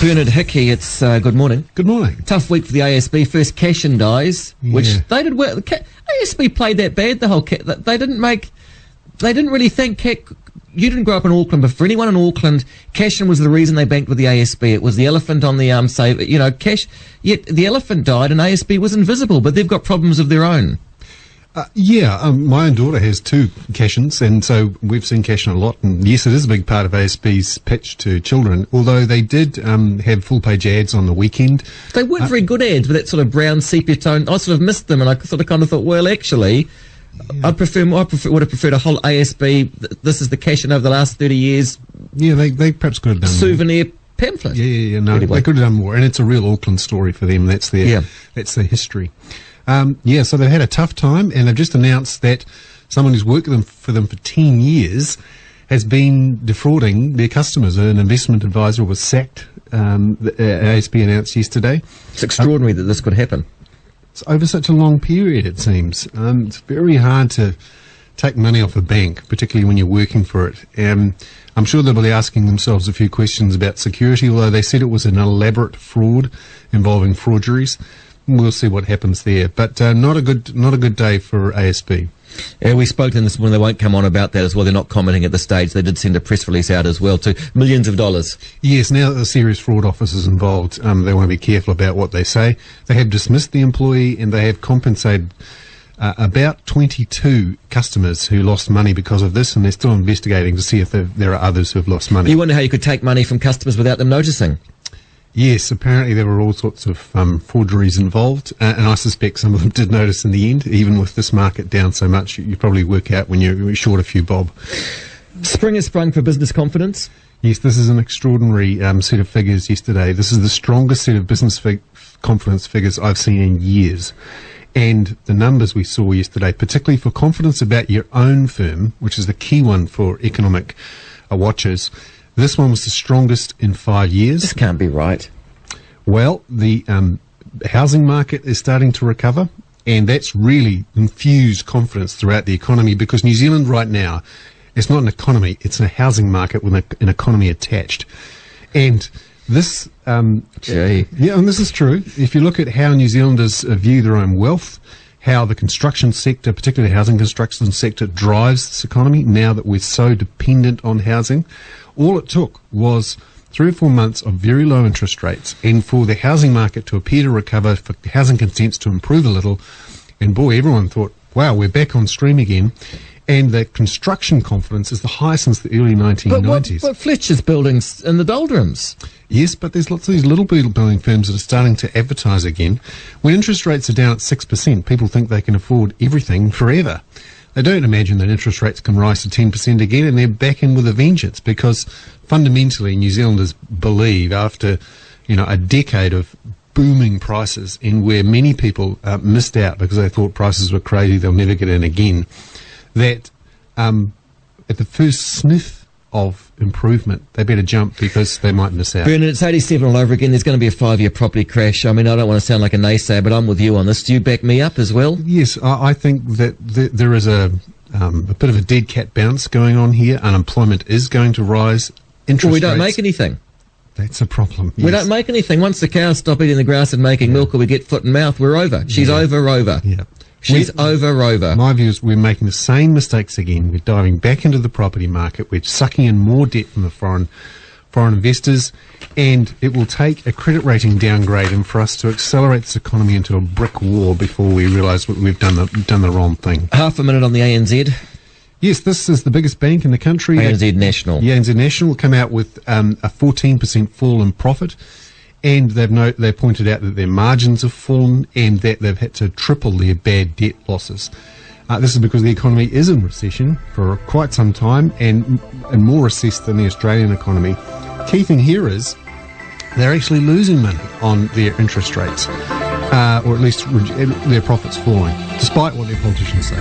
Bernard Hickey, it's good morning. Good morning. Tough week for the ASB. First Cashin dies, which they did well. ASB played that bad the whole. They didn't really think. You didn't grow up in Auckland, but for anyone in Auckland, Cashin was the reason they banked with the ASB. It was the elephant on the save. You know, Yet the elephant died, and ASB was invisible. But they've got problems of their own. My own daughter has two Cashins, and so we've seen Cashin a lot. And yes, it is a big part of ASB's pitch to children, although they did have full-page ads on the weekend. They weren't very good ads with that sort of brown sepia tone. I sort of missed them, and I sort of kind of thought, well, actually, I would have preferred a whole ASB. This is the Cashin over the last 30 years. Yeah, they perhaps could have done souvenir pamphlet. No, anyway. They could have done more, and it's a real Auckland story for them. That's their history. So they've had a tough time, and they've just announced that someone who's worked for them for 10 years has been defrauding their customers. An investment advisor was sacked, ASB announced yesterday. It's extraordinary that this could happen. It's over such a long period, it seems. It's very hard to take money off a bank, particularly when you're working for it. I'm sure they'll be asking themselves a few questions about security, although they said it was an elaborate fraud involving forgeries. We'll see what happens there, but not a good day for ASB. Yeah, we spoke to them this morning. They won't come on about that as well. They're not commenting at this stage. They did send a press release out as well to millions of dollars. Yes, now that the Serious Fraud Office is involved, they want to be careful about what they say. They have dismissed the employee, and they have compensated about 22 customers who lost money because of this, and they're still investigating to see if there are others who have lost money. You wonder how you could take money from customers without them noticing. Yes, apparently there were all sorts of forgeries involved, and I suspect some of them did notice in the end. Even with this market down so much, you probably work out when you're short a few bob. Spring has sprung for business confidence. Yes, this is an extraordinary set of figures yesterday. This is the strongest set of business confidence figures I've seen in years. And the numbers we saw yesterday, particularly for confidence about your own firm, which is the key one for economic watchers, this one was the strongest in 5 years. This can't be right. Well, the housing market is starting to recover, and that's really infused confidence throughout the economy, because New Zealand right now, it's not an economy, it's a housing market with an economy attached. And this, and this is true. If you look at how New Zealanders view their own wealth, how the construction sector, particularly the housing construction sector, drives this economy now that we're so dependent on housing, all it took was 3 or 4 months of very low interest rates, and for the housing market to appear to recover, for housing consents to improve a little, and boy, everyone thought, wow, we're back on stream again. And the construction confidence is the highest since the early 1990s. But Fletcher's buildings in the doldrums. Yes, but there's lots of these little building firms that are starting to advertise again. When interest rates are down at 6%, people think they can afford everything forever. They don't imagine that interest rates can rise to 10% again, and they're back in with a vengeance, because fundamentally New Zealanders believe, after a decade of booming prices, and where many people missed out because they thought prices were crazy, they'll never get in again, that at the first sniff of improvement, they better jump, because they might miss out. Bernard, it's 87 all over again. There's going to be a 5-year property crash. I mean, I don't want to sound like a naysayer, but I'm with you on this. Do you back me up as well? Yes, I think that there is a bit of a dead cat bounce going on here. Unemployment is going to rise. Well, we don't make anything. That's a problem. Yes. We don't make anything. Once the cows stop eating the grass and making milk, or we get foot and mouth, we're over. She's over. Yeah. She's over. My view is we're making the same mistakes again. We're diving back into the property market. We're sucking in more debt from the foreign investors, and it will take a credit rating downgrade and for us to accelerate this economy into a brick wall before we realise we've done the wrong thing. Half a minute on the ANZ. Yes, this is the biggest bank in the country. ANZ National. Yeah, ANZ National will come out with a 14% fall in profit. And they've pointed out that their margins have fallen, and that they've had to triple their bad debt losses. This is because the economy is in recession for quite some time, and more recessed than the Australian economy. Key thing here is they're actually losing money on their interest rates, or at least their profits falling, despite what their politicians say.